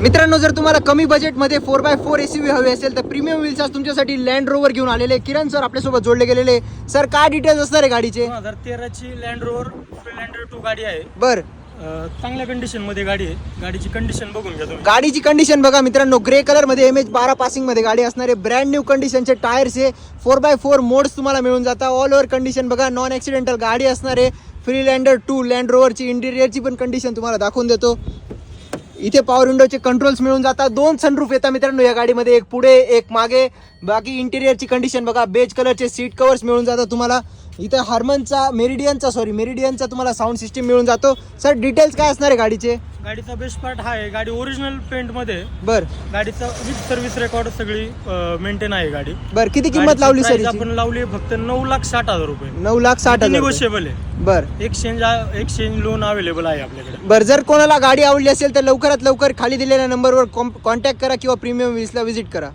मित्रांनो, जर तुम्हाला कमी बजेटमध्ये 4x4 SUV हवी असेल तर प्रीमियम व्हील्स आज तुमच्यासाठी लँड रोवर घेऊन आलेले किरण सर आपल्यासोबत जोडले गेलेले. सर काय डिटेल्स असणार आहे गाडीचे? 2013 ची लँड रोवर फिलँडर 2 गाडी आहे. बर, चांगल्या कंडिशन मध्ये गाडी आहे. गाडीची कंडिशन बघून घ्या तुम्ही. गाडीची कंडिशन बघा मित्रांनो, ग्रे कलर मध्ये MH12 पासिंग मध्ये गाडी असणार आहे. ब्रँड न्यू कंडिशनचे टायर्स आहे. 4x4 मोड्स तुम्हाला मिळून जातात. ऑल ओव्हर कंडिशन बघा, नॉन ऍक्सिडेंटल गाडी असणार आहे. फ्रीलँडर 2 लँड रोवरची इंटिरियरची पण कंडिशन तुम्हाला दाखवून देतो. इथे पॉवर विंडोचे कंट्रोल्स मिळून जातात. 2 सनरूफ येतात मित्रांनो या गाडीमध्ये, एक पुढे एक मागे. बाकी इंटिरियरची कंडिशन बघा, बेज कलरचे सीट कव्हर्स मिळून जातात तुम्हाला. इथे हार्मनचा मेरिडियनचा तुम्हाला साऊंड सिस्टीम मिळून जातो. सर डिटेल्स काय असणार आहे गाडीचे? गाडीचा बेस्ट पार्ट हा आहे, गाडी ओरिजिनल पेंट मध्ये. बर, गाडीचा विथ सर्व्हिस रेकॉर्ड सगळी मेंटेन आहे गाडी. बर, किती किंमत लावली सर? आपण लावली फक्त 9,60,000 रुपये. 9,60,000 निगोशिएबल आहे. बर, एक्सचेंज लोन अवेलेबल आहे आपल्याकडे. बर, जर कोणाला गाडी आवडली असेल तर लवकरात लवकर खाली दिलेल्या नंबरवर कॉन्टॅक्ट करा किंवा प्रीमियम व्हील्सला व्हिजिट करा.